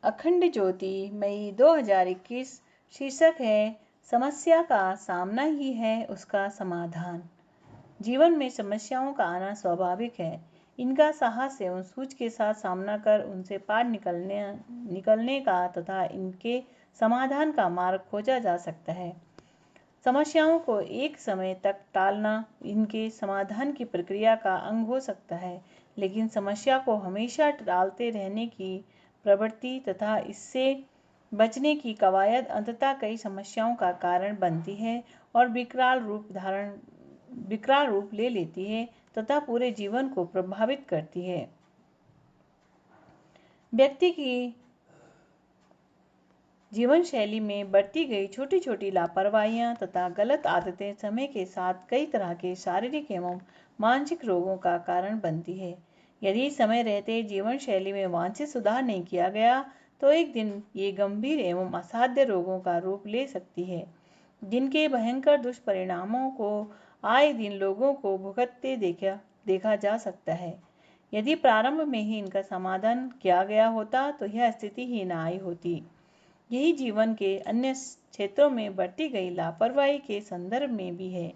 अखंड ज्योति मई 2021। शीर्षक है समस्या का सामना ही है उसका समाधान। जीवन में समस्याओं का आना स्वाभाविक है। इनका साहस एवं सूझ के साथ सामना कर उनसे पार निकलने का तथा इनके समाधान का मार्ग खोजा जा सकता है। समस्याओं को एक समय तक टालना इनके समाधान की प्रक्रिया का अंग हो सकता है, लेकिन समस्या को हमेशा टालते रहने की प्रवृत्ति तथा इससे बचने की कवायद अंततः कई समस्याओं का कारण बनती है और विकराल रूप ले लेती है तथा पूरे जीवन को प्रभावित करती है। व्यक्ति की जीवन शैली में बढ़ती गई छोटी छोटी लापरवाहियां तथा गलत आदतें समय के साथ कई तरह के शारीरिक एवं मानसिक रोगों का कारण बनती है। यदि समय रहते जीवन शैली में वांछित सुधार नहीं किया गया तो एक दिन ये गंभीर एवं असाध्य रोगों का रूप ले सकती है, जिनके भयंकर दुष्परिणामों को आए दिन लोगों को भुगतते देखा जा सकता है। यदि प्रारंभ में ही इनका समाधान किया गया होता तो यह स्थिति ही न आई होती। यही जीवन के अन्य क्षेत्रों में बढ़ती गई लापरवाही के संदर्भ में भी है।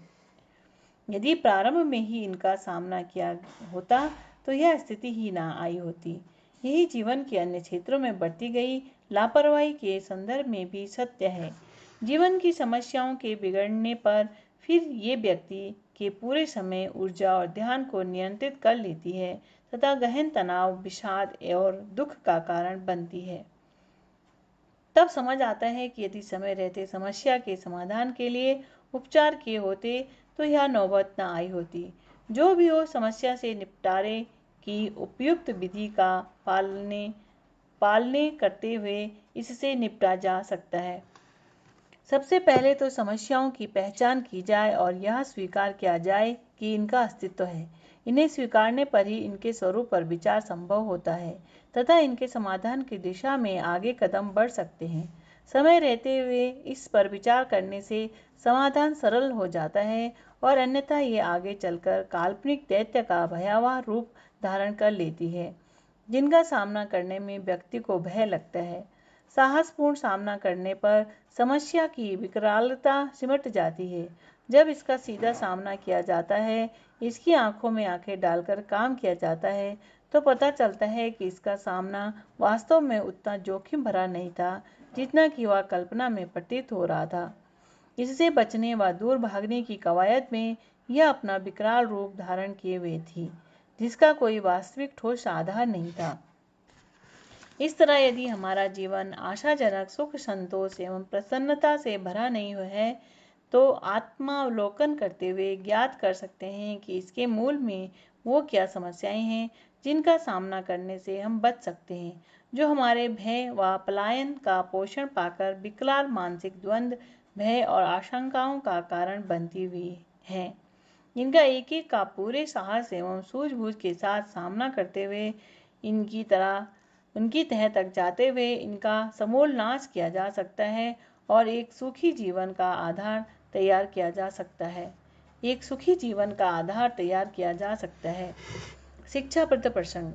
यदि प्रारंभ में ही इनका सामना किया होता तो यह स्थिति ही ना आई होती। यही जीवन के अन्य क्षेत्रों में बढ़ती गई लापरवाही के संदर्भ में भी सत्य है। जीवन की समस्याओं के बिगड़ने पर फिर ये व्यक्ति के पूरे समय ऊर्जा और ध्यान को नियंत्रित कर लेती है तथा गहन तनाव, विषाद और दुख का कारण बनती है। तब समझ आता है कि यदि समय रहते समस्या के समाधान के लिए उपचार किए होते तो यह नौबत न आई होती। जो भी हो, समस्या से निपटारे की उपयुक्त विधि का पालने करते हुए इससे निपटा जा सकता है। सबसे पहले तो समस्याओं की पहचान की जाए और यह स्वीकार किया जाए कि इनका अस्तित्व है। इन्हें स्वीकारने पर ही इनके स्वरूप पर विचार संभव होता है तथा इनके समाधान की दिशा में आगे कदम बढ़ सकते हैं। समय रहते हुए इस पर विचार करने से समाधान सरल हो जाता है और अन्यथा ये आगे चलकर काल्पनिक दैत्य का भयावह रूप धारण कर लेती है, जिनका सामना करने में व्यक्ति को भय लगता है। साहसपूर्ण सामना करने पर समस्या की विकरालता सिमट जाती है। जब इसका सीधा सामना किया जाता है, इसकी आंखों में आंखें डालकर काम किया जाता है, तो पता चलता है कि इसका सामना वास्तव में उतना जोखिम भरा नहीं था जितना कि वह कल्पना में प्रतीत हो रहा था। इससे बचने व दूर भागने की कवायद में यह अपना विकराल रूप धारण किए हुए थी, जिसका कोई वास्तविक ठोस आधार नहीं था। इस तरह यदि हमारा जीवन आशाजनक सुख, संतोष एवं प्रसन्नता से भरा नहीं है तो आत्मावलोकन करते हुए ज्ञात कर सकते हैं कि इसके मूल में वो क्या समस्याएं हैं जिनका सामना करने से हम बच सकते हैं, जो हमारे भय व पलायन का पोषण पाकर विकराल मानसिक द्वंद्व, भय और आशंकाओं का कारण बनती हुई हैं। इनका एक एक का पूरे साहस एवं सूझबूझ के साथ सामना करते हुए उनकी तह तक जाते हुए इनका समूल नाश किया जा सकता है और एक सुखी जीवन का आधार तैयार किया जा सकता है। शिक्षाप्रद प्रसंग।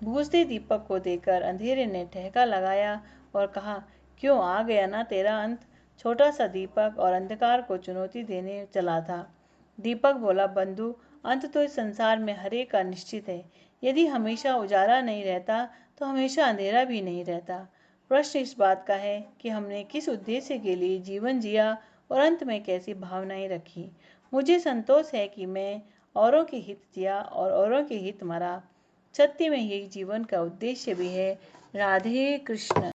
बूझते दीपक को देखकर अंधेरे ने ठहका लगाया और कहा, क्यों, आ गया ना तेरा अंत। छोटा सा दीपक और अंधकार को चुनौती देने चला था। दीपक बोला, बंधु, अंत तो इस संसार में हर एक का निश्चित है। यदि हमेशा उजाला नहीं रहता तो हमेशा अंधेरा भी नहीं रहता। प्रश्न इस बात का है कि हमने किस उद्देश्य के लिए जीवन जिया और अंत में कैसी भावनाएं रखी। मुझे संतोष है कि मैं औरों के हित जिया और औरों के हित मरा। सत्य में यही जीवन का उद्देश्य भी है। राधे कृष्ण।